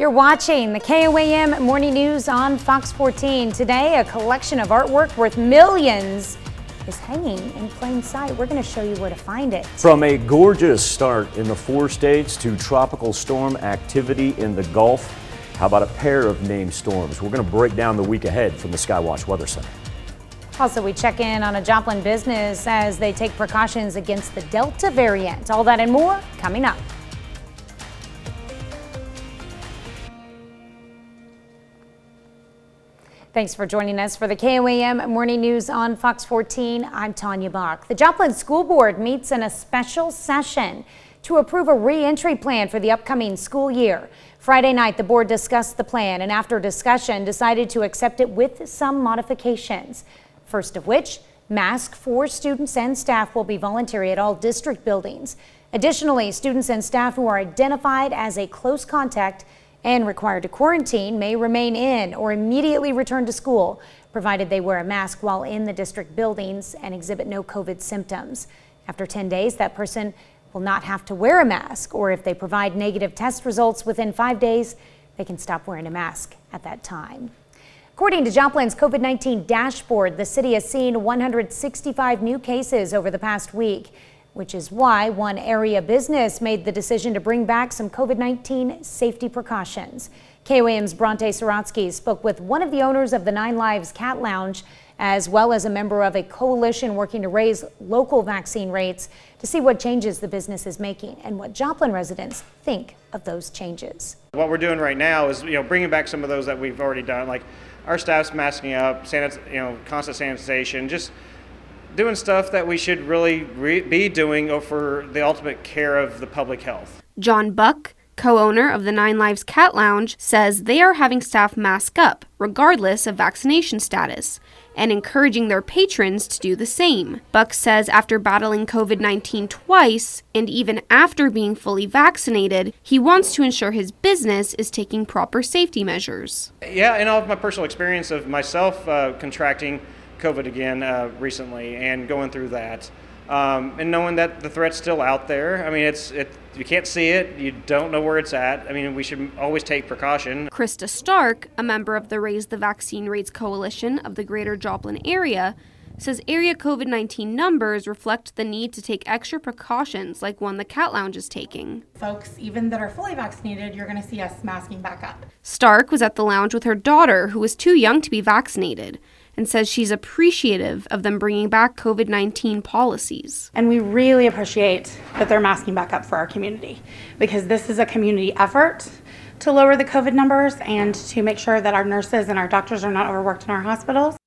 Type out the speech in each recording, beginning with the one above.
You're watching the KOAM Morning News on Fox 14. Today, a collection of artwork worth millions is hanging in plain sight. We're going to show you where to find it. From a gorgeous start in the 4 states to tropical storm activity in the Gulf, how about a pair of named storms? We're going to break down the week ahead from the Skywatch Weather Center. Also, we check in on a Joplin business as they take precautions against the Delta variant. All that and more coming up. Thanks for joining us for the KOAM Morning News on Fox 14. I'm Tanya Bach. The Joplin School Board meets in a special session to approve a re-entry plan for the upcoming school year. Friday night, the board discussed the plan and after discussion decided to accept it with some modifications. First of which, masks for students and staff will be voluntary at all district buildings. Additionally, students and staff who are identified as a close contact and required to quarantine may remain in or immediately return to school, provided they wear a mask while in the district buildings and exhibit no COVID symptoms. After 10 days, that person will not have to wear a mask, or if they provide negative test results within 5 days, they can stop wearing a mask at that time. According to Joplin's COVID-19 dashboard, the city has seen 165 new cases over the past week, which is why one area business made the decision to bring back some COVID-19 safety precautions. KOAM's Bronte Sorotsky spoke with one of the owners of the 9 Lives Cat Lounge, as well as a member of a coalition working to raise local vaccine rates, to see what changes the business is making and what Joplin residents think of those changes. What we're doing right now is, bringing back some of those that we've already done, like our staff's masking up, constant sanitization, just doing stuff that we should really be doing for the ultimate care of the public health. John Buck, co-owner of the 9 Lives Cat Lounge, says they are having staff mask up regardless of vaccination status and encouraging their patrons to do the same. Buck says after battling COVID-19 twice and even after being fully vaccinated, he wants to ensure his business is taking proper safety measures. Yeah, and all of my personal experience of myself contracting COVID again recently and going through that, and knowing that the threat's still out there. I mean, you can't see it, you don't know where it's at. I mean, we should always take precaution. Krista Stark, a member of the Raise the Vaccine Rates Coalition of the Greater Joplin area, says area COVID-19 numbers reflect the need to take extra precautions like one the Cat Lounge is taking. Folks, even that are fully vaccinated, you're going to see us masking back up. Stark was at the lounge with her daughter, who was too young to be vaccinated, and says she's appreciative of them bringing back COVID-19 policies. And we really appreciate that they're masking back up for our community, because this is a community effort to lower the COVID numbers and to make sure that our nurses and our doctors are not overworked in our hospitals.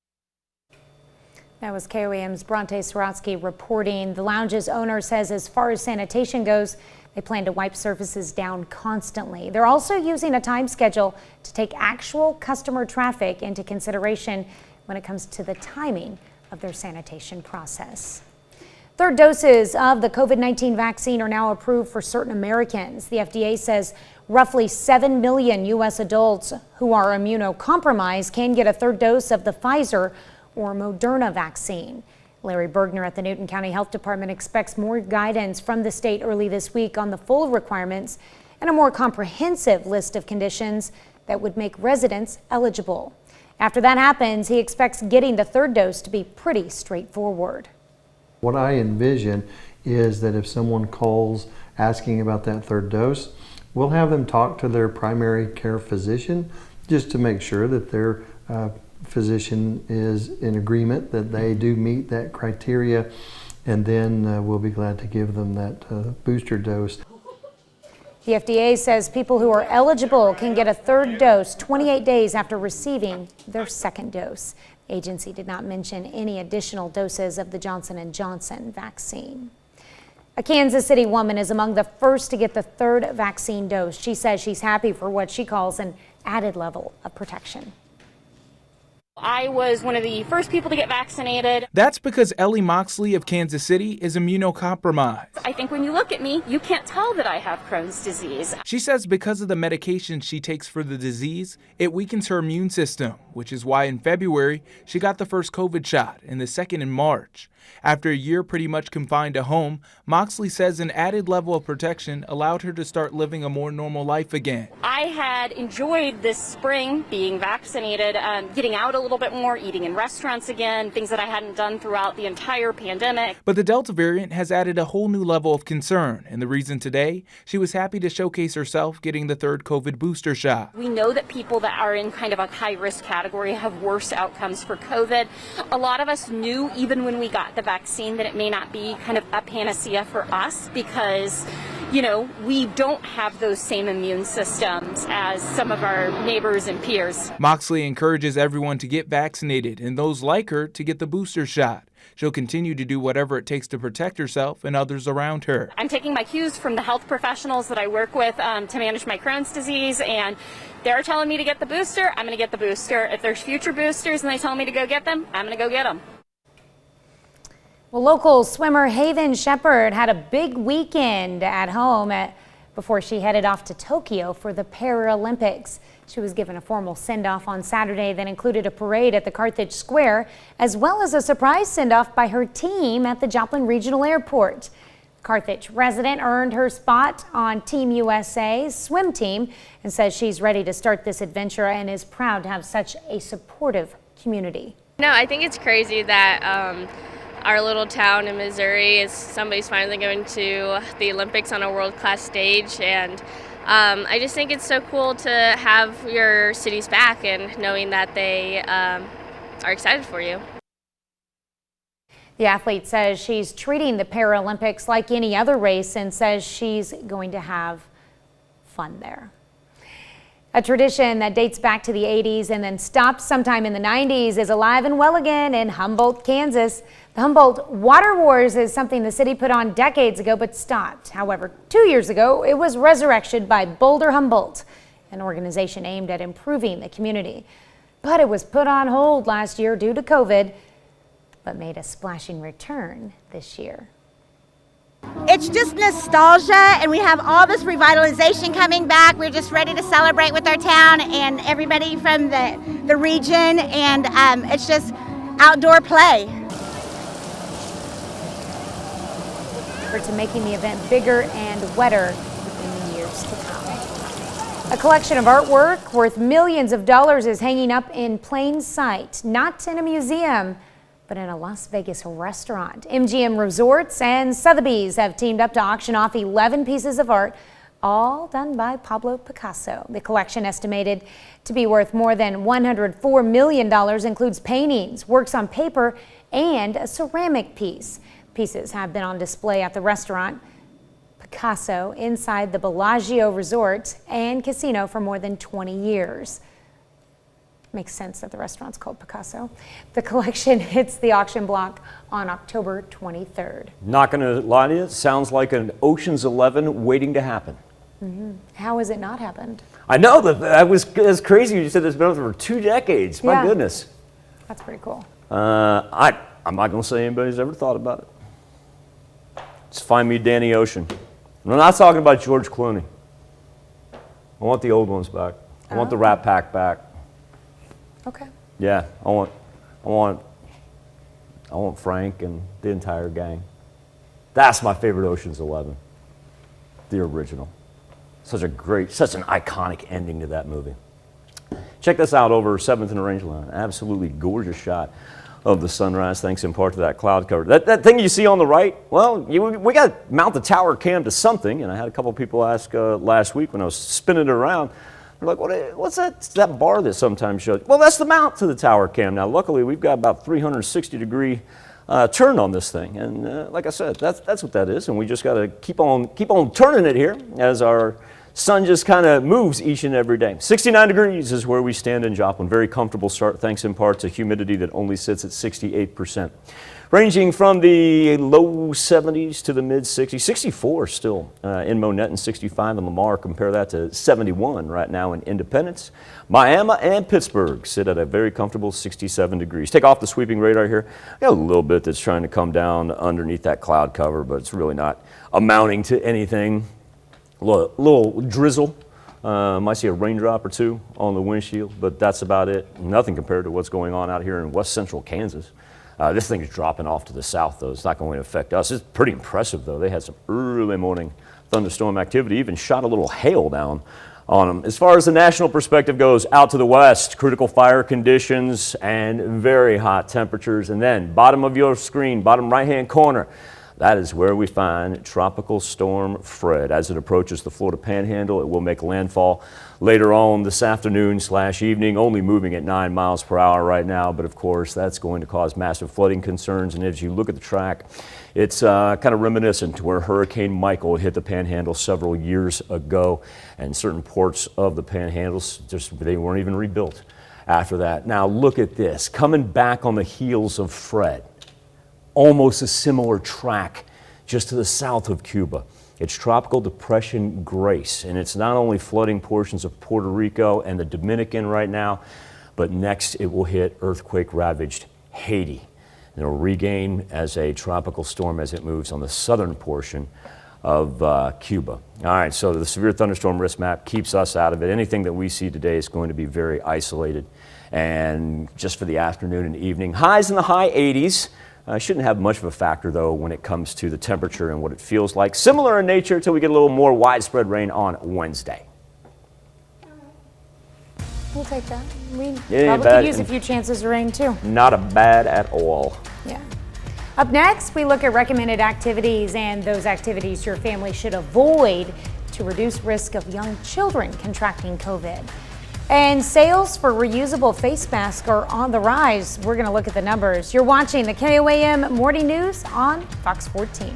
That was KOAM's Bronte Sorotsky reporting. The lounge's owner says as far as sanitation goes, they plan to wipe surfaces down constantly. They're also using a time schedule to take actual customer traffic into consideration when it comes to the timing of their sanitation process. Third doses of the COVID-19 vaccine are now approved for certain Americans. The FDA says roughly 7 million U.S. adults who are immunocompromised can get a third dose of the Pfizer or Moderna vaccine. Larry Bergner at the Newton County Health Department expects more guidance from the state early this week on the full requirements and a more comprehensive list of conditions that would make residents eligible. After that happens, he expects getting the third dose to be pretty straightforward. What I envision is that if someone calls asking about that third dose, we'll have them talk to their primary care physician just to make sure that their physician is in agreement that they do meet that criteria, and then we'll be glad to give them that booster dose. The FDA says people who are eligible can get a third dose 28 days after receiving their second dose. The agency did not mention any additional doses of the Johnson & Johnson vaccine. A Kansas City woman is among the first to get the third vaccine dose. She says she's happy for what she calls an added level of protection. I was one of the first people to get vaccinated. That's because Ellie Moxley of Kansas City is immunocompromised. I think when you look at me, you can't tell that I have Crohn's disease. She says because of the medication she takes for the disease, it weakens her immune system, which is why in February she got the first COVID shot and the second in March. After a year pretty much confined to home, Moxley says an added level of protection allowed her to start living a more normal life again. I had enjoyed this spring being vaccinated, getting out a little bit more, eating in restaurants again, things that I hadn't done throughout the entire pandemic. But the Delta variant has added a whole new level of concern, and the reason today, she was happy to showcase herself getting the third COVID booster shot. We know that people that are in kind of a high-risk category have worse outcomes for COVID. A lot of us knew even when we got the vaccine that it may not be kind of a panacea for us because, you know, we don't have those same immune systems as some of our neighbors and peers. Moxley encourages everyone to get vaccinated and those like her to get the booster shot. She'll continue to do whatever it takes to protect herself and others around her. I'm taking my cues from the health professionals that I work with to manage my Crohn's disease, and they're telling me to get the booster, I'm going to get the booster. If there's future boosters and they tell me to go get them, I'm going to go get them. Well, local swimmer Haven Shepard had a big weekend at home before she headed off to Tokyo for the Paralympics. She was given a formal send-off on Saturday that included a parade at the Carthage Square, as well as a surprise send-off by her team at the Joplin Regional Airport. Carthage resident earned her spot on Team USA's swim team and says she's ready to start this adventure and is proud to have such a supportive community. No, I think it's crazy that our little town in Missouri somebody's finally going to the Olympics on a world-class stage, and I just think it's so cool to have your cities back and knowing that they are excited for you. The athlete says she's treating the Paralympics like any other race and says she's going to have fun there. A tradition that dates back to the 80s and then stopped sometime in the 90s is alive and well again in Humboldt, Kansas. The Humboldt Water Wars is something the city put on decades ago but stopped. However, 2 years ago, it was resurrected by Boulder Humboldt, an organization aimed at improving the community. But it was put on hold last year due to COVID, but made a splashing return this year. It's just nostalgia, and we have all this revitalization coming back. We're just ready to celebrate with our town and everybody from the region, and it's just outdoor play. To making the event bigger and wetter in the years to come. A collection of artwork worth millions of dollars is hanging up in plain sight, not in a museum, but in a Las Vegas restaurant. MGM Resorts and Sotheby's have teamed up to auction off 11 pieces of art, all done by Pablo Picasso. The collection, estimated to be worth more than $104 million, includes paintings, works on paper, and a ceramic piece. Pieces have been on display at the restaurant Picasso inside the Bellagio Resort and Casino for more than 20 years. Makes sense that the restaurant's called Picasso. The collection hits the auction block on October 23rd. Not going to lie to you, it sounds like an Ocean's 11 waiting to happen. How has it not happened? I know, that's crazy. You said it's been over 2 decades. My goodness. That's pretty cool. I'm not going to say anybody's ever thought about it. Just find me Danny Ocean. I'm not talking about George Clooney. I want the old ones back. I want the Rat Pack back. Okay. Yeah, I want Frank and the entire gang. That's my favorite Ocean's 11. The original. Such an iconic ending to that movie. Check this out over 7th and Rangeline. Absolutely gorgeous shot of the sunrise, thanks in part to that cloud cover. That thing you see on the right, well, we got to mount the tower cam to something, and I had a couple people ask last week when I was spinning it around. They're like, what's that? It's that bar that sometimes shows. Well, that's the mount to the tower cam. Now, luckily, we've got about 360-degree turn on this thing, and like I said, that's what that is, and we just got to keep on turning it here as our sun just kind of moves each and every day. 69 degrees is where we stand in Joplin. Very comfortable start, thanks in part to humidity that only sits at 68%. ranging from the low 70s to the mid 60s. 64 still in Monette and 65 in Lamar. Compare that to 71 right now in Independence. Miami and Pittsburgh sit at a very comfortable 67 degrees. Take off the sweeping radar here. Got a little bit that's trying to come down underneath that cloud cover, but it's really not amounting to anything. A little drizzle. Might see a raindrop or two on the windshield, but that's about it. Nothing compared to what's going on out here in west central Kansas. This thing is dropping off to the south, though. It's not going to affect us. It's pretty impressive, though. They had some early morning thunderstorm activity, even shot a little hail down on them. As far as the national perspective goes, out to the west, critical fire conditions and very hot temperatures. And then bottom of your screen, bottom right-hand corner, that is where we find Tropical Storm Fred. As it approaches the Florida Panhandle, it will make landfall later on this afternoon/evening, only moving at 9 miles per hour right now. But of course, that's going to cause massive flooding concerns. And as you look at the track, it's kind of reminiscent to where Hurricane Michael hit the Panhandle several years ago. And certain ports of the Panhandle, they weren't even rebuilt after that. Now look at this, coming back on the heels of Fred. Almost a similar track just to the south of Cuba. It's Tropical Depression Grace, and it's not only flooding portions of Puerto Rico and the Dominican right now, but next it will hit earthquake-ravaged Haiti. And it'll regain as a tropical storm as it moves on the southern portion of Cuba. All right, so the severe thunderstorm risk map keeps us out of it. Anything that we see today is going to be very isolated. And just for the afternoon and evening, highs in the high 80s. Shouldn't have much of a factor, though, when it comes to the temperature and what it feels like. Similar in nature until we get a little more widespread rain on Wednesday. We'll take that. We Yeah, probably could use a few chances of rain, too. Not a bad at all. Yeah. Up next, we look at recommended activities and those activities your family should avoid to reduce risk of young children contracting COVID. And sales for reusable face masks are on the rise. We're going to look at the numbers. You're watching the KOAM Morning News on Fox 14.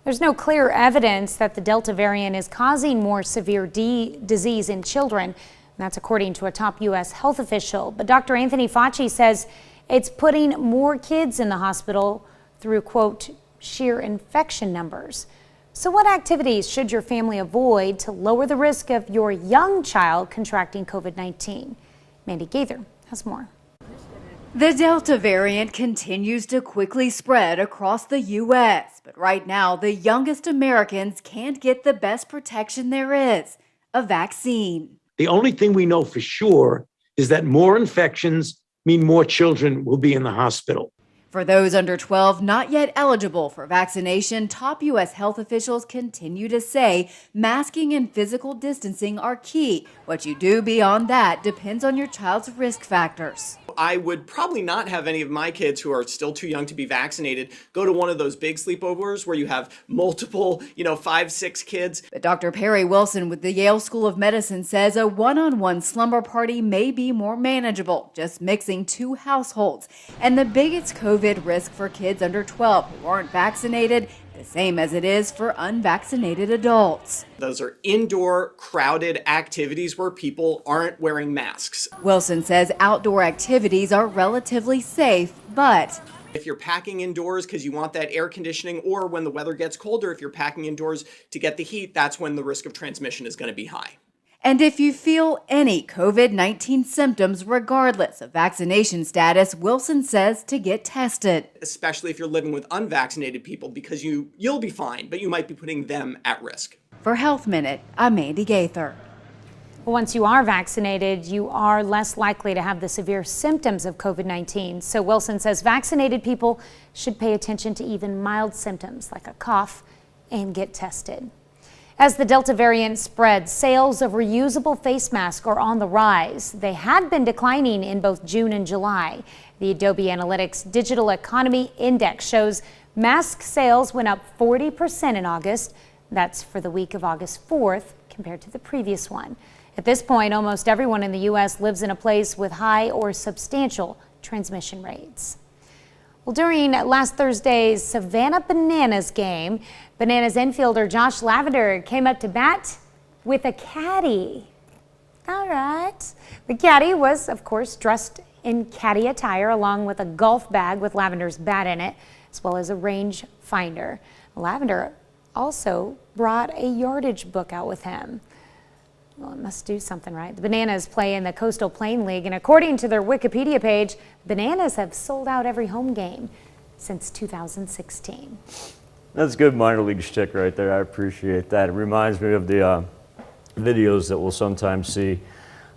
There's no clear evidence that the Delta variant is causing more severe disease in children. That's according to a top U.S. health official. But Dr. Anthony Fauci says it's putting more kids in the hospital through, quote, sheer infection numbers. So what activities should your family avoid to lower the risk of your young child contracting COVID-19? Mandy Gaither has more. The Delta variant continues to quickly spread across the U.S., but right now the youngest Americans can't get the best protection there is, a vaccine. The only thing we know for sure is that more infections mean more children will be in the hospital. For those under 12 not yet eligible for vaccination, top U.S. health officials continue to say masking and physical distancing are key. What you do beyond that depends on your child's risk factors. I would probably not have any of my kids who are still too young to be vaccinated go to one of those big sleepovers where you have multiple, 5, 6 kids. But Dr. Perry Wilson with the Yale School of Medicine says a one-on-one slumber party may be more manageable, just mixing 2 households. And the biggest COVID risk for kids under 12 who aren't vaccinated, the same as it is for unvaccinated adults. Those are indoor, crowded activities where people aren't wearing masks. Wilson says outdoor activities are relatively safe, but if you're packing indoors because you want that air conditioning, or when the weather gets colder, if you're packing indoors to get the heat, that's when the risk of transmission is going to be high. And if you feel any COVID-19 symptoms, regardless of vaccination status, Wilson says to get tested. Especially if you're living with unvaccinated people, because you'll be fine, but you might be putting them at risk. For Health Minute, I'm Mandy Gaither. Once you are vaccinated, you are less likely to have the severe symptoms of COVID-19. So Wilson says vaccinated people should pay attention to even mild symptoms like a cough and get tested. As the Delta variant spreads, sales of reusable face masks are on the rise. They had been declining in both June and July. The Adobe Analytics Digital Economy Index shows mask sales went up 40% in August. That's for the week of August 4th compared to the previous one. At this point, almost everyone in the U.S. lives in a place with high or substantial transmission rates. Well, during last Thursday's Savannah Bananas game, Bananas infielder Josh Lavender came up to bat with a caddy. All right. The caddy was, of course, dressed in caddy attire, along with a golf bag with Lavender's bat in it, as well as a range finder. Lavender also brought a yardage book out with him. Well, it must do something right. The Bananas play in the Coastal Plain League, and according to their Wikipedia page, the Bananas have sold out every home game since 2016. That's good minor league shtick right there. I appreciate that. It reminds me of the videos that we'll sometimes see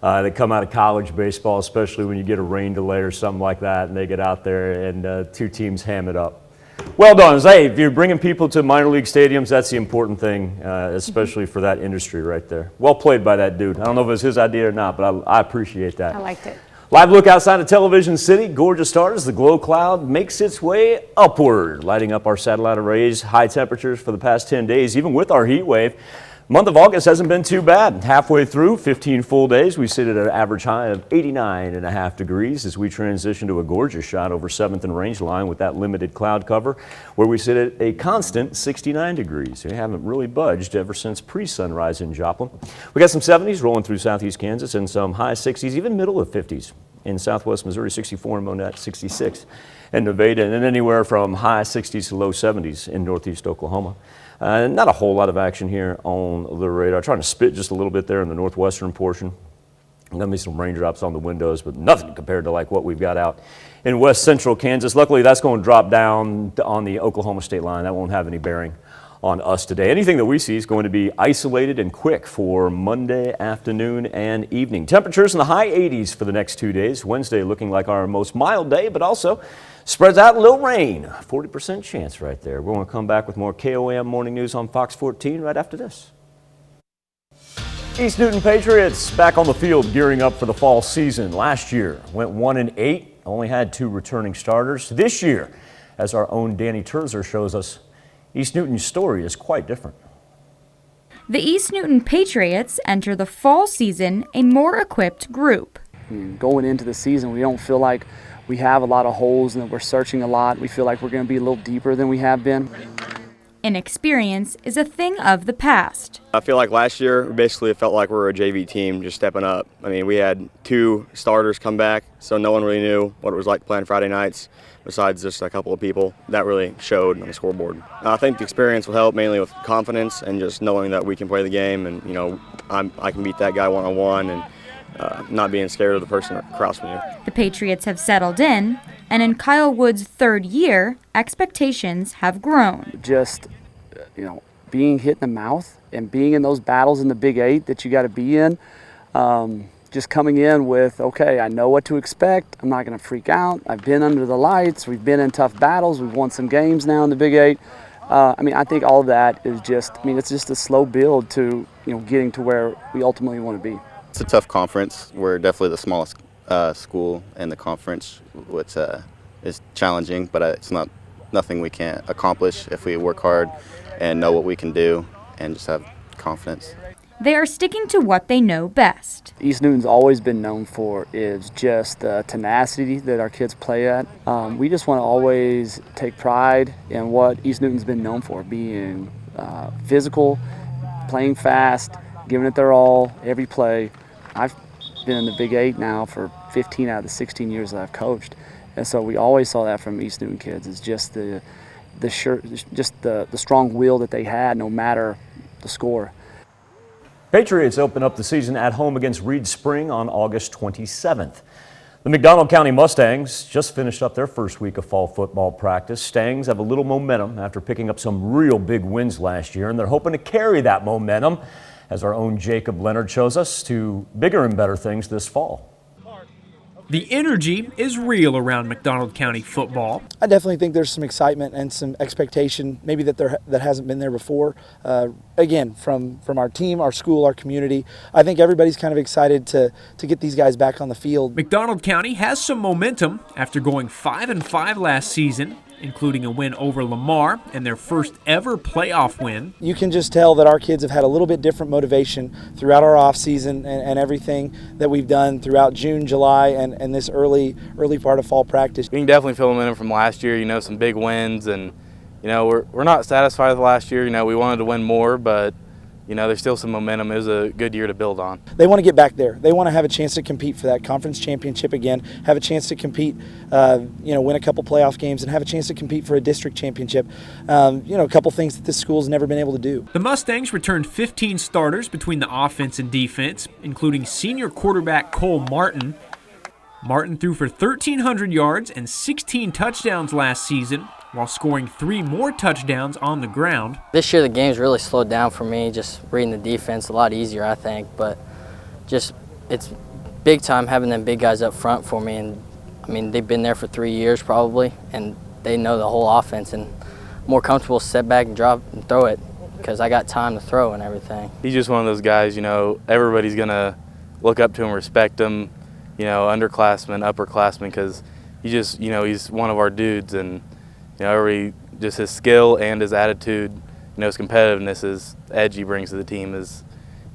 that come out of college baseball, especially when you get a rain delay or something like that, and they get out there and two teams ham it up. Well done. Hey, if you're bringing people to minor league stadiums, that's the important thing, especially for that industry right there. Well played by that dude. I don't know if it was his idea or not, but I appreciate that. I liked it. Live look outside of Television City. Gorgeous stars. The glow cloud makes its way upward, lighting up our satellite arrays. High temperatures for the past 10 days, even with our heat wave. Month of August hasn't been too bad. Halfway through, 15 full days, we sit at an average high of 89.5 degrees as we transition to a gorgeous shot over 7th and Rangeline with that limited cloud cover, where we sit at a constant 69 degrees. We haven't really budged ever since pre-sunrise in Joplin. We got some 70s rolling through southeast Kansas and some high 60s, even middle of 50s. In southwest Missouri, 64 in Monette, 66 in Nevada, and then anywhere from high 60s to low 70s in northeast Oklahoma. Not a whole lot of action here on the radar. Trying to spit just a little bit there in the northwestern portion. Gonna be some raindrops on the windows, but nothing compared to like what we've got out in west central Kansas. Luckily, that's going to drop down on the Oklahoma state line. That won't have any bearing on us today. Anything that we see is going to be isolated and quick for Monday afternoon and evening. Temperatures in the high 80s for the next 2 days. Wednesday looking like our most mild day, but also spreads out a little rain. 40% chance right there. We're going to come back with more KOAM morning news on Fox 14 right after this. East Newton Patriots back on the field gearing up for the fall season. Last year went 1-8, only had 2 returning starters. This year, as our own Danny Terzer shows us, East Newton's story is quite different. The East Newton Patriots enter the fall season a more equipped group. Going into the season, we don't feel like we have a lot of holes and that we're searching a lot. We feel like we're going to be a little deeper than we have been. Inexperience is a thing of the past. I feel like last year, basically, it felt like we were a JV team just stepping up. I mean, we had 2 starters come back, so no one really knew what it was like playing Friday nights, besides just a couple of people. That really showed on the scoreboard. I think the experience will help mainly with confidence and just knowing that we can play the game and, you know, I can beat that guy one-on-one and not being scared of the person across from you. The Patriots have settled in, and in Kyle Wood's 3rd year, expectations have grown. Just, you know, being hit in the mouth and being in those battles in the Big 8 that you got to be in, just coming in with, okay, I know what to expect. I'm not going to freak out. I've been under the lights. We've been in tough battles. We've won some games now in the Big 8. I mean, I think all of that is just, I mean, it's just a slow build to, you know, getting to where we ultimately want to be. It's a tough conference. We're definitely the smallest school in the conference, which is challenging, but it's nothing we can't accomplish if we work hard and know what we can do and just have confidence. They are sticking to what they know best. East Newton's always been known for is just the tenacity that our kids play at. We just want to always take pride in what East Newton's been known for, being physical, playing fast, giving it their all, every play. I've been in the Big 8 now for 15 out of the 16 years that I've coached. And so we always saw that from East Newton kids, is just the strong will that they had no matter the score. Patriots open up the season at home against Reed Spring on August 27th. The McDonald County Mustangs just finished up their first week of fall football practice. Stangs have a little momentum after picking up some real big wins last year, and they're hoping to carry that momentum, as our own Jacob Leonard shows us, to bigger and better things this fall. The energy is real around McDonald County football. I definitely think there's some excitement and some expectation, maybe that hasn't been there before. Again, from our team, our school, our community. I think everybody's kind of excited to get these guys back on the field. McDonald County has some momentum after going 5-5 last season, including a win over Lamar and their first ever playoff win. You can just tell that our kids have had a little bit different motivation throughout our off season and everything that we've done throughout June, July, and this early part of fall practice. You can definitely feel momentum from last year, you know, some big wins, and you know, we're not satisfied with last year. You know, we wanted to win more, but there's still some momentum. It was a good year to build on. They want to get back there. They want to have a chance to compete for that conference championship again, have a chance to compete, win a couple playoff games, and have a chance to compete for a district championship. A couple things that this school's never been able to do. The Mustangs returned 15 starters between the offense and defense, including senior quarterback Cole Martin. Martin threw for 1,300 yards and 16 touchdowns last season, while scoring 3 more touchdowns on the ground. This year the game's really slowed down for me, just reading the defense a lot easier, I think, but just it's big time having them big guys up front for me, and I mean they've been there for 3 years probably, and they know the whole offense, and more comfortable step back and drop and throw it because I got time to throw and everything. He's just one of those guys, everybody's gonna look up to him, respect him, underclassmen, upperclassmen, because he's one of our dudes, and just his skill and his attitude, his competitiveness, his edge he brings to the team is,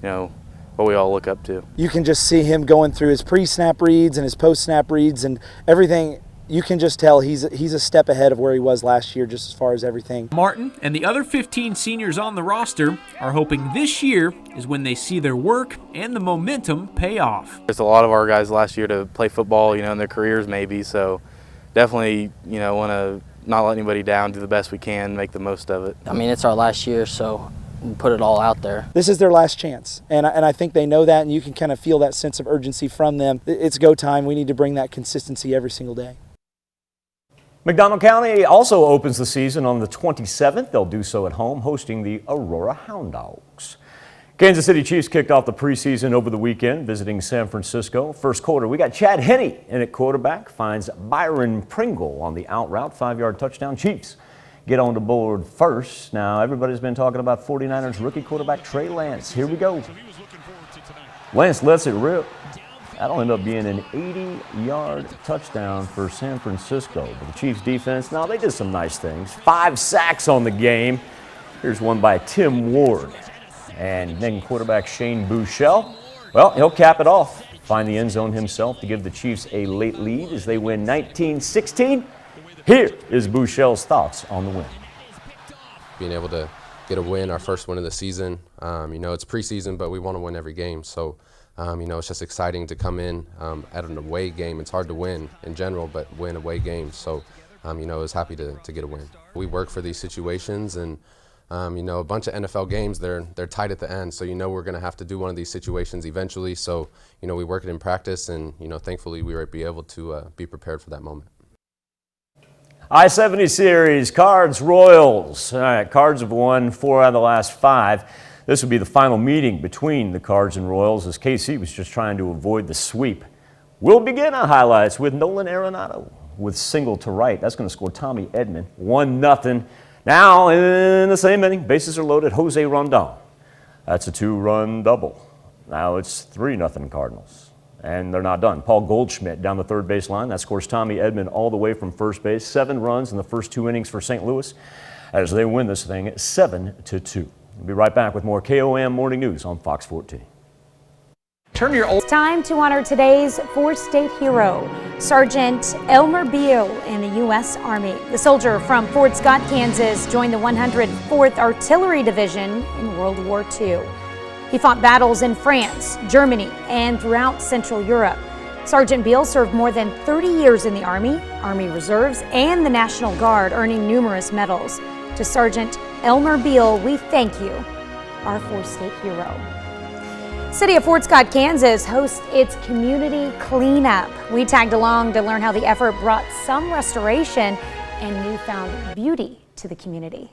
what we all look up to. You can just see him going through his pre-snap reads and his post-snap reads and everything. You can just tell he's a step ahead of where he was last year just as far as everything. Martin and the other 15 seniors on the roster are hoping this year is when they see their work and the momentum pay off. There's a lot of our guys last year to play football, in their careers maybe, so definitely, want to not let anybody down, do the best we can, make the most of it. I mean, it's our last year, so we'll put it all out there. This is their last chance, and I think they know that, and you can kind of feel that sense of urgency from them. It's go time. We need to bring that consistency every single day. McDonald County also opens the season on the 27th. They'll do so at home, hosting the Aurora Hound Dogs. Kansas City Chiefs kicked off the preseason over the weekend, visiting San Francisco. First quarter, we got Chad Henne in at quarterback, finds Byron Pringle on the out route, 5-yard touchdown. Chiefs get on the board first. Now, everybody's been talking about 49ers rookie quarterback Trey Lance. Here we go. Lance lets it rip. That'll end up being an 80-yard touchdown for San Francisco. But the Chiefs defense, now they did some nice things. 5 sacks on the game. Here's one by Tim Ward. And then quarterback Shane Buechele, well, he'll cap it off. Find the end zone himself to give the Chiefs a late lead as they win 19-16. Here is Buechele's thoughts on the win. Being able to get a win, our first win of the season. It's preseason, but we want to win every game. So, it's just exciting to come in at an away game. It's hard to win in general, but win away games. So, I was happy to get a win. We work for these situations, and a bunch of NFL games, they're tight at the end, so we're going to have to do one of these situations eventually. So, we work it in practice, and, thankfully we were able to be prepared for that moment. I-70 Series, Cards Royals. All right, Cards have won 4 out of the last 5. This would be the final meeting between the Cards and Royals as KC was just trying to avoid the sweep. We'll begin our highlights with Nolan Arenado with single to right. That's going to score Tommy Edman, 1-0. Now, in the same inning, bases are loaded, Jose Rondon. That's a 2-run double. Now it's 3-0 Cardinals, and they're not done. Paul Goldschmidt down the third base line. That scores Tommy Edman all the way from first base. 7 runs in the first 2 innings for St. Louis as they win this thing 7-2. We'll be right back with more KOAM Morning News on Fox 14. It's time to honor today's 4th-state hero, Sergeant Elmer Beale in the U.S. Army. The soldier from Fort Scott, Kansas, joined the 104th Artillery Division in World War II. He fought battles in France, Germany, and throughout Central Europe. Sergeant Beale served more than 30 years in the Army, Army Reserves, and the National Guard, earning numerous medals. To Sergeant Elmer Beale, we thank you, our 4th-state hero. City of Fort Scott, Kansas hosts its community cleanup. We tagged along to learn how the effort brought some restoration and newfound beauty to the community.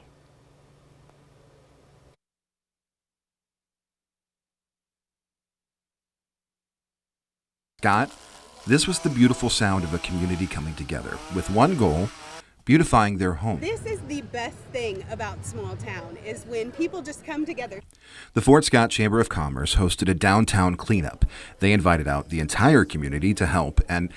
Scott, this was the beautiful sound of a community coming together with one goal: beautifying their home. This is the best thing about small town, is when people just come together. The Fort Scott Chamber of Commerce hosted a downtown cleanup. They invited out the entire community to help, and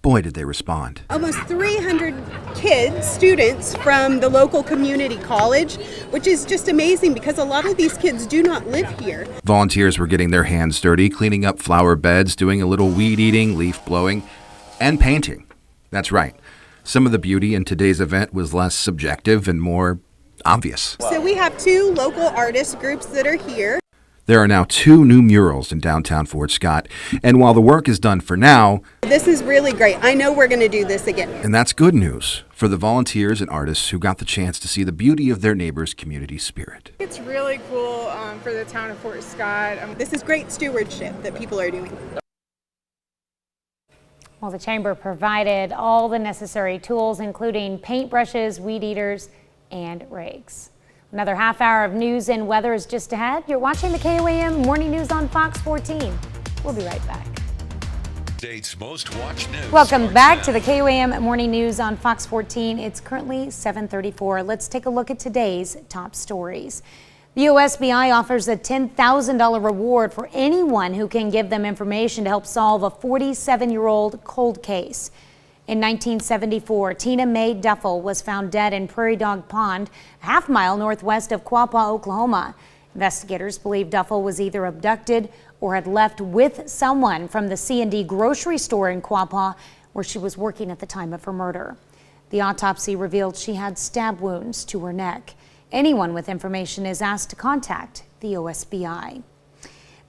boy, did they respond. Almost 300 kids, students from the local community college, which is just amazing because a lot of these kids do not live here. Volunteers were getting their hands dirty, cleaning up flower beds, doing a little weed eating, leaf blowing, and painting. That's right. Some of the beauty in today's event was less subjective and more obvious. So we have 2 local artist groups that are here. There are now 2 new murals in downtown Fort Scott, and while the work is done for now, This is really great. I know we're going to do this again. and that's good news for the volunteers and artists who got the chance to see the beauty of their neighbor's community spirit. It's really cool for the town of Fort Scott. This is great stewardship that people are doing. Well, the chamber provided all the necessary tools, including paintbrushes, weed eaters, and rakes. Another half hour of news and weather is just ahead. You're watching the KOAM Morning News on Fox 14. We'll be right back. State's most watched news. Welcome back to the KOAM Morning News on Fox 14. It's currently 7:34. Let's take a look at today's top stories. The USBI offers a $10,000 reward for anyone who can give them information to help solve a 47-year-old cold case. In 1974, Tina Mae Duffel was found dead in Prairie Dog Pond, a half-mile northwest of Quapaw, Oklahoma. Investigators believe Duffel was either abducted or had left with someone from the C&D grocery store in Quapaw, where she was working at the time of her murder. The autopsy revealed she had stab wounds to her neck. Anyone with information is asked to contact the USBI.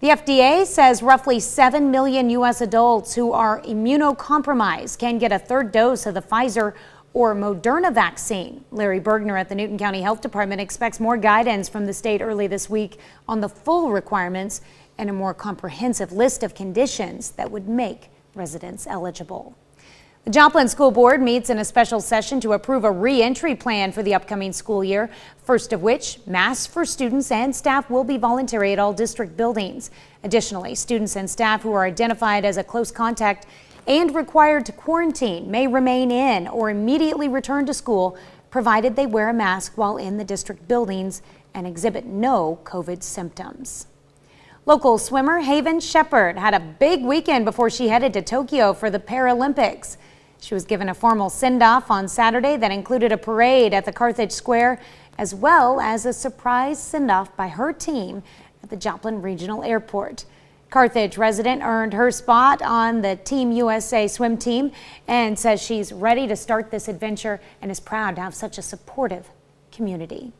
The FDA says roughly 7 million U.S. adults who are immunocompromised can get a third dose of the Pfizer or Moderna vaccine. Larry Bergner at the Newton County Health Department expects more guidance from the state early this week on the full requirements and a more comprehensive list of conditions that would make residents eligible. The Joplin School Board meets in a special session to approve a re-entry plan for the upcoming school year, first of which, masks for students and staff will be voluntary at all district buildings. Additionally, students and staff who are identified as a close contact and required to quarantine may remain in or immediately return to school, provided they wear a mask while in the district buildings and exhibit no COVID symptoms. Local swimmer Haven Shepard had a big weekend before she headed to Tokyo for the Paralympics. She was given a formal send-off on Saturday that included a parade at the Carthage Square, as well as a surprise send-off by her team at the Joplin Regional Airport. Carthage resident earned her spot on the Team USA swim team and says she's ready to start this adventure and is proud to have such a supportive community.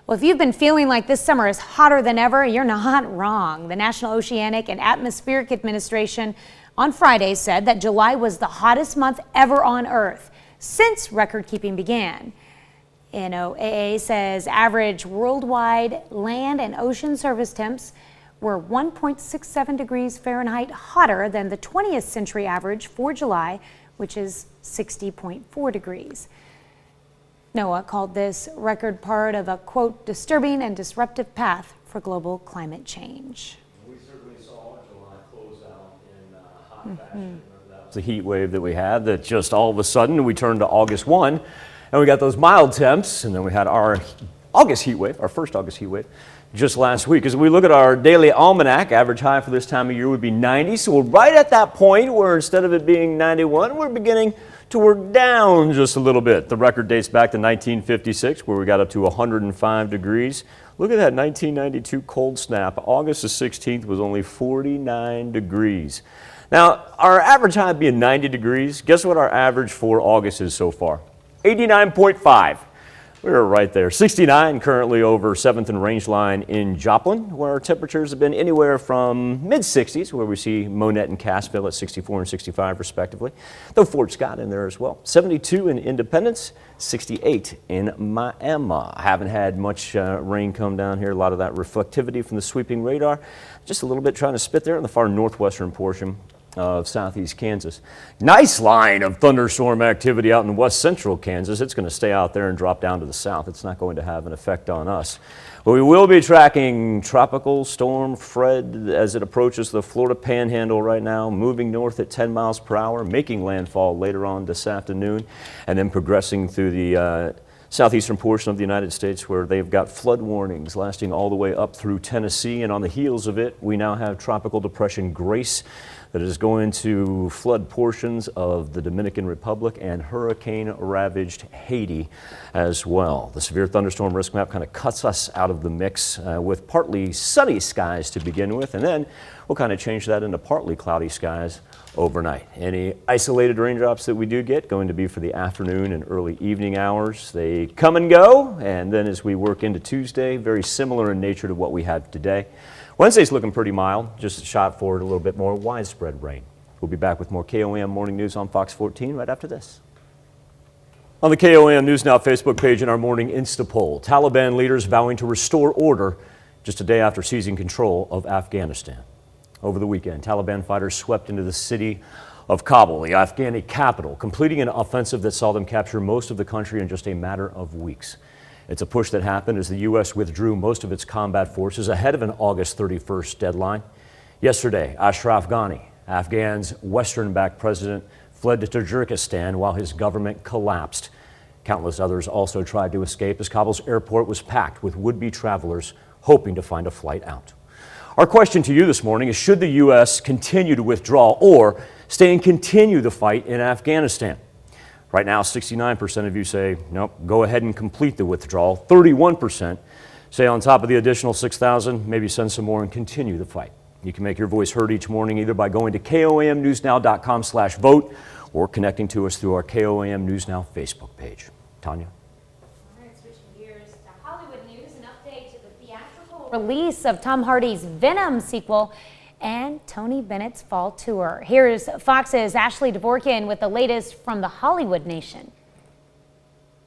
Well, if you've been feeling like this summer is hotter than ever, you're not wrong. The National Oceanic and Atmospheric Administration on Friday said that July was the hottest month ever on Earth since record-keeping began. NOAA says average worldwide land and ocean surface temps were 1.67 degrees Fahrenheit hotter than the 20th century average for July, which is 60.4 degrees. NOAA called this record part of a, quote, disturbing and disruptive path for global climate change. We certainly saw July close out in hot fashion. That was the heat wave that we had that just all of a sudden we turned to August 1 and we got those mild temps, and then we had our August heat wave, our first August heat wave, just last week. As we look at our daily almanac, average high for this time of year would be 90. So we're right at that point where instead of it being 91, we're beginning to work down just a little bit. The record dates back to 1956, where we got up to 105 degrees. Look at that 1992 cold snap. August the 16th was only 49 degrees. Now, our average high being 90 degrees, guess what our average for August is so far? 89.5. We're right there. 69 currently over 7th and Rangeline in Joplin, where our temperatures have been anywhere from mid-60s, where we see Monette and Cassville at 64 and 65 respectively. Though Fort Scott in there as well. 72 in Independence, 68 in Miami. Haven't had much rain come down here. A lot of that reflectivity from the sweeping radar. Just a little bit trying to spit there in the far northwestern portion of southeast Kansas. Nice line of thunderstorm activity out in west central Kansas. It's going to stay out there and drop down to the south. It's not going to have an effect on us. But we will be tracking Tropical Storm Fred as it approaches the Florida Panhandle right now, moving north at 10 miles per hour, making landfall later on this afternoon, and then progressing through the southeastern portion of the United States, where they've got flood warnings lasting all the way up through Tennessee. And on the heels of it, we now have Tropical Depression Grace that is going to flood portions of the Dominican Republic and hurricane-ravaged Haiti as well. The severe thunderstorm risk map kind of cuts us out of the mix with partly sunny skies to begin with, and then we'll kind of change that into partly cloudy skies overnight. Any isolated raindrops that we do get going to be for the afternoon and early evening hours. They come and go, and then as we work into Tuesday, very similar in nature to what we had today. Wednesday's looking pretty mild, just a shot forward a little bit more widespread rain. We'll be back with more KOAM Morning News on Fox 14 right after this. On the KOAM News Now Facebook page in our morning Insta poll, Taliban leaders vowing to restore order just a day after seizing control of Afghanistan. Over the weekend, Taliban fighters swept into the city of Kabul, the Afghani capital, completing an offensive that saw them capture most of the country in just a matter of weeks. It's a push that happened as the U.S. withdrew most of its combat forces ahead of an August 31st deadline. Yesterday, Ashraf Ghani, Afghan's Western-backed president, fled to Tajikistan while his government collapsed. Countless others also tried to escape as Kabul's airport was packed with would-be travelers hoping to find a flight out. Our question to you this morning is, should the U.S. continue to withdraw or stay and continue the fight in Afghanistan? Right now, 69% of you say, nope, go ahead and complete the withdrawal. 31% say on top of the additional 6,000, maybe send some more and continue the fight. You can make your voice heard each morning either by going to KOAMnewsnow.com/vote or connecting to us through our KOAM News Now Facebook page. Tanya? Release of Tom Hardy's Venom sequel and Tony Bennett's fall tour. Here's Fox's Ashley Dvorkin with the latest from the Hollywood Nation.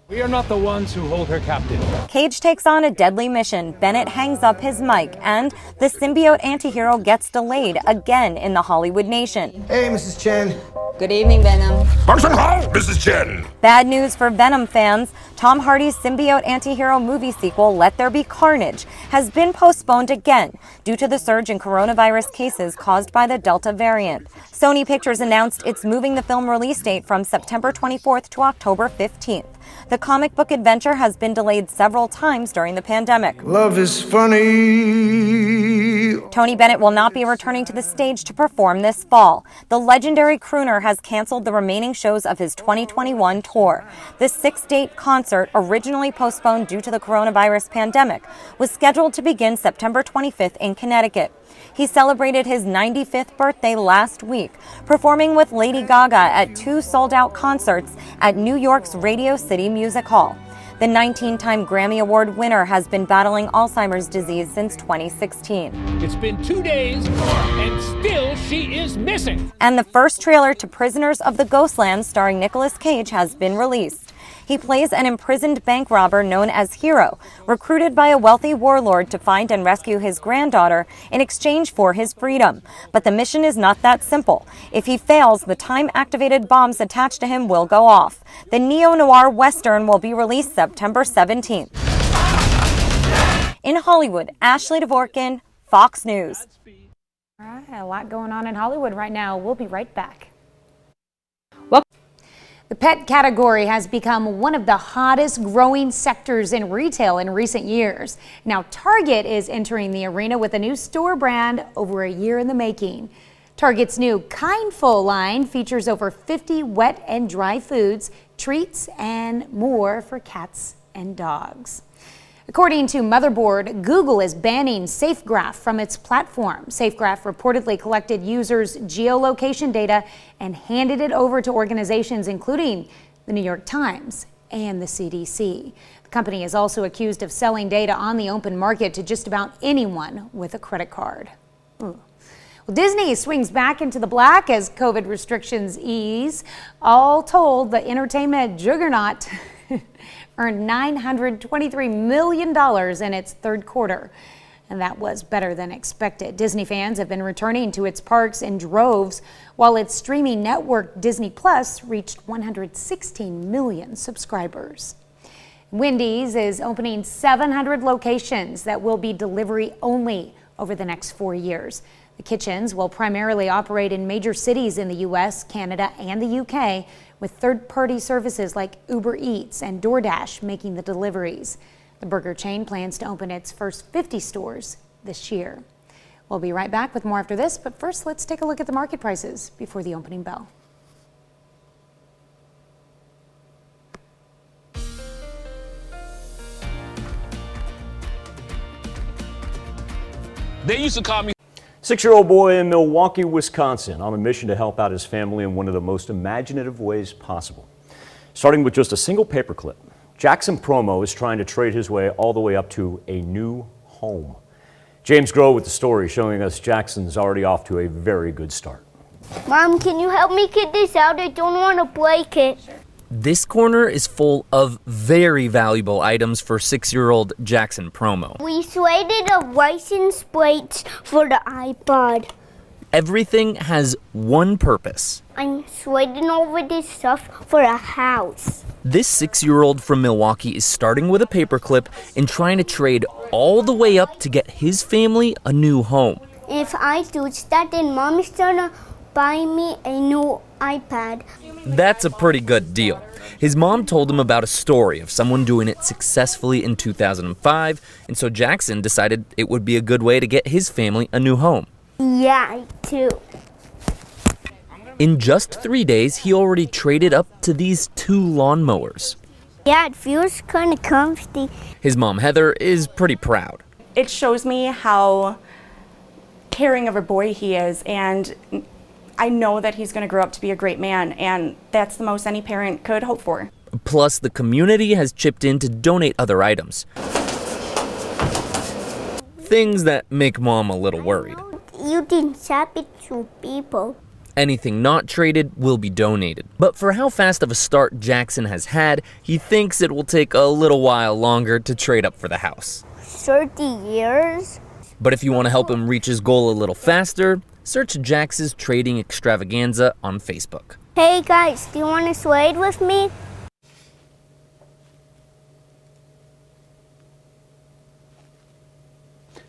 We are not the ones who hold her captive. Cage takes on a deadly mission. Bennett hangs up his mic, and the symbiote antihero gets delayed again in the Hollywood Nation. Hey, Mrs. Chen. Good evening, Venom. Function hall, Mrs. Chen. Bad news for Venom fans. Tom Hardy's symbiote antihero movie sequel, Let There Be Carnage, has been postponed again due to the surge in coronavirus cases caused by the Delta variant. Sony Pictures announced it's moving the film release date from September 24th to October 15th. The comic book adventure has been delayed several times during the pandemic. Love is funny. Tony Bennett will not be returning to the stage to perform this fall. The legendary crooner has canceled the remaining shows of his 2021 tour. The 6-date concert, originally postponed due to the coronavirus pandemic, was scheduled to begin September 25th in Connecticut. He celebrated his 95th birthday last week, performing with Lady Gaga at 2 sold-out concerts at New York's Radio City Music Hall. The 19-time Grammy Award winner has been battling Alzheimer's disease since 2016. It's been 2 days, and still she is missing. And the first trailer to Prisoners of the Ghostland starring Nicolas Cage has been released. He plays an imprisoned bank robber known as Hero, recruited by a wealthy warlord to find and rescue his granddaughter in exchange for his freedom. But the mission is not that simple. If he fails, the time-activated bombs attached to him will go off. The neo-noir Western will be released September 17th. In Hollywood, Ashley Dvorkin, Fox News. All right, a lot going on in Hollywood right now. We'll be right back. The pet category has become one of the hottest growing sectors in retail in recent years. Now, Target is entering the arena with a new store brand over a year in the making. Target's new Kindful line features over 50 wet and dry foods, treats, and more for cats and dogs. According to Motherboard, Google is banning SafeGraph from its platform. SafeGraph reportedly collected users' geolocation data and handed it over to organizations including the New York Times and the CDC. The company is also accused of selling data on the open market to just about anyone with a credit card. Well, Disney swings back into the black as COVID restrictions ease. All told, the entertainment juggernaut earned $923 million in its third quarter, and that was better than expected. Disney fans have been returning to its parks in droves, while its streaming network Disney Plus reached 116 million subscribers. Wendy's is opening 700 locations that will be delivery only over the next 4 years. The kitchens will primarily operate in major cities in the U.S., Canada, and the UK, with third-party services like Uber Eats and DoorDash making the deliveries. The burger chain plans to open its first 50 stores this year. We'll be right back with more after this, but first let's take a look at the market prices before the opening bell. They used to call me 6-year-old boy in Milwaukee, Wisconsin, on a mission to help out his family in one of the most imaginative ways possible. Starting with just a single paperclip, Jackson Promo is trying to trade his way all the way up to a new home. James Groh with the story, showing us Jackson's already off to a very good start. Mom, can you help me get this out? I don't want to break it. This corner is full of very valuable items for 6-year-old Jackson Promo. We traded a license plate for the iPod. Everything has one purpose. I'm trading over this stuff for a house. This 6-year-old from Milwaukee is starting with a paperclip and trying to trade all the way up to get his family a new home. If I do that, then Mom is gonna buy me a new iPad. That's a pretty good deal. His mom told him about a story of someone doing it successfully in 2005, and so Jackson decided it would be a good way to get his family a new home. Yeah, I do. In just 3 days, he already traded up to these 2 lawnmowers. Yeah, it feels kind of comfy. His mom, Heather, is pretty proud. It shows me how caring of a boy he is, and I know that he's going to grow up to be a great man, and that's the most any parent could hope for. Plus, the community has chipped in to donate other items. Things that make Mom a little worried. You didn't tap it to people. Anything not traded will be donated. But for how fast of a start Jackson has had, he thinks it will take a little while longer to trade up for the house. 30 years? But if you want to help him reach his goal a little faster, search Jax's Trading Extravaganza on Facebook. Hey guys, do you want to trade with me?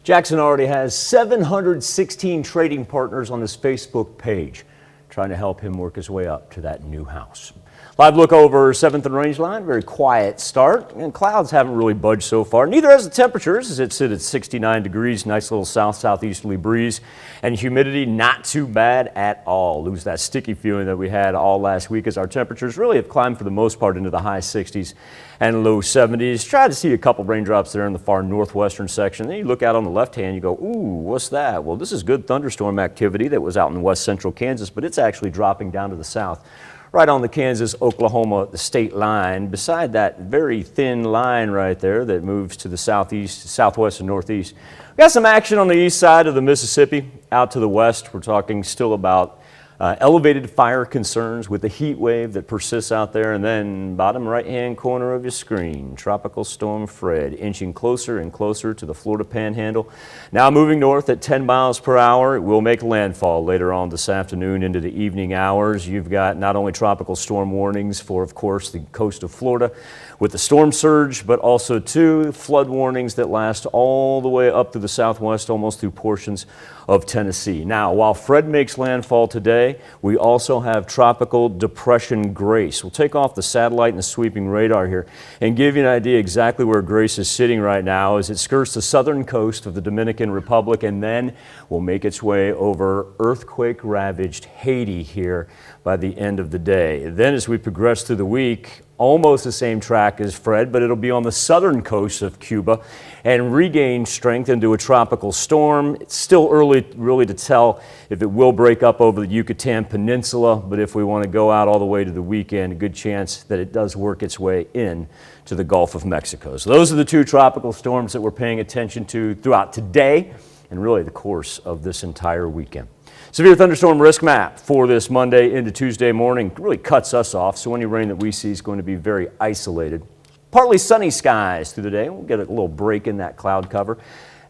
Jackson already has 716 trading partners on his Facebook page, trying to help him work his way up to that new house. Live look over 7th and Rangeline, very quiet start, and clouds haven't really budged so far. Neither has the temperatures, as it sits at 69 degrees, nice little south-southeasterly breeze, and humidity not too bad at all. Lose that sticky feeling that we had all last week, as our temperatures really have climbed for the most part into the high 60s and low 70s. Try to see a couple raindrops there in the far northwestern section. Then you look out on the left hand, you go, ooh, what's that? Well, this is good thunderstorm activity that was out in west central Kansas, but it's actually dropping down to the south, right on the Kansas-Oklahoma state line, beside that very thin line right there that moves to the southeast, southwest, and northeast. We got some action on the east side of the Mississippi. Out to the west, we're talking still about elevated fire concerns with the heat wave that persists out there. And then bottom right-hand corner of your screen, Tropical Storm Fred inching closer and closer to the Florida Panhandle. Now moving north at 10 miles per hour. It will make landfall later on this afternoon into the evening hours. You've got not only tropical storm warnings for, of course, the coast of Florida with the storm surge, but also too flood warnings that last all the way up to the southwest, almost through portions of Tennessee. Now, while Fred makes landfall today, we also have Tropical Depression Grace. We'll take off the satellite and the sweeping radar here and give you an idea exactly where Grace is sitting right now as it skirts the southern coast of the Dominican Republic, and then will make its way over earthquake-ravaged Haiti here by the end of the day. Then as we progress through the week, almost the same track as Fred, but it'll be on the southern coast of Cuba and regain strength into a tropical storm. It's still early really to tell if it will break up over the Yucatan Peninsula, but if we want to go out all the way to the weekend, a good chance that it does work its way in to the Gulf of Mexico. So those are the 2 tropical storms that we're paying attention to throughout today and really the course of this entire weekend. Severe thunderstorm risk map for this Monday into Tuesday morning really cuts us off, so any rain that we see is going to be very isolated. Partly sunny skies through the day. We'll get a little break in that cloud cover.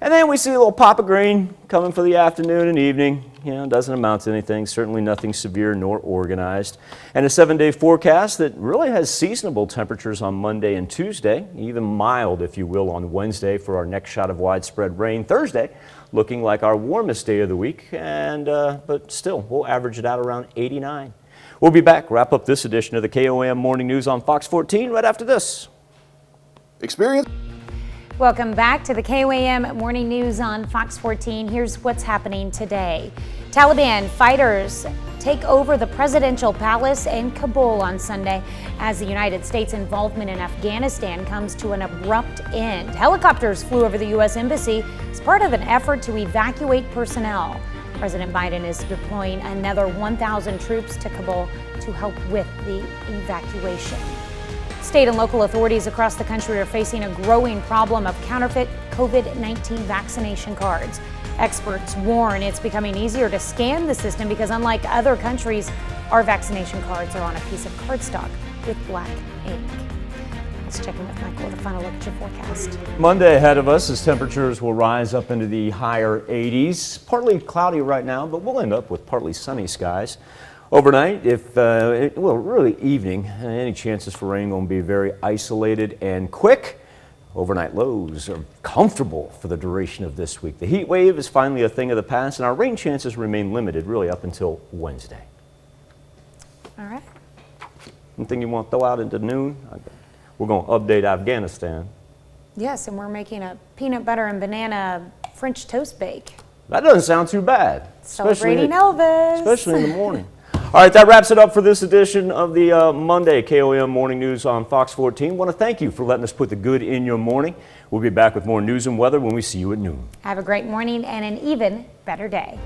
And then we see a little pop of green coming for the afternoon and evening. You know, doesn't amount to anything, certainly nothing severe nor organized. And a 7-day forecast that really has seasonable temperatures on Monday and Tuesday, even mild, if you will, on Wednesday for our next shot of widespread rain. Thursday, looking like our warmest day of the week, and but still, we'll average it out around 89. We'll be back, wrap up this edition of the KOAM Morning News on Fox 14 right after this. Experience. Welcome back to the KOAM Morning News on Fox 14. Here's what's happening today. Taliban fighters take over the presidential palace in Kabul on Sunday as the United States involvement in Afghanistan comes to an abrupt end. Helicopters flew over the U.S. Embassy as part of an effort to evacuate personnel. President Biden is deploying another 1,000 troops to Kabul to help with the evacuation. State and local authorities across the country are facing a growing problem of counterfeit COVID-19 vaccination cards. Experts warn it's becoming easier to scam the system because unlike other countries, our vaccination cards are on a piece of cardstock with black ink. Let's check in with Michael with a final look at your forecast. Monday ahead of us as temperatures will rise up into the higher 80s. Partly cloudy right now, but we'll end up with partly sunny skies. Overnight, really evening, any chances for rain going to be very isolated and quick. Overnight lows are comfortable for the duration of this week. The heat wave is finally a thing of the past, and our rain chances remain limited really up until Wednesday. All right. Anything you want to throw out into noon? We're going to update Afghanistan. Yes, and we're making a peanut butter and banana French toast bake. That doesn't sound too bad. Celebrating Elvis. Especially in the morning. All right, that wraps it up for this edition of the Monday KOAM Morning News on Fox 14. Want to thank you for letting us put the good in your morning. We'll be back with more news and weather when we see you at noon. Have a great morning and an even better day.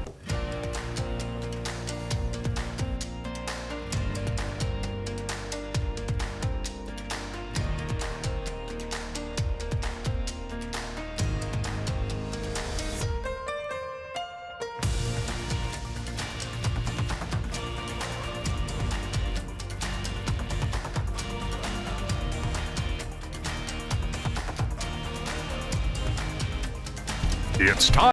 It's time.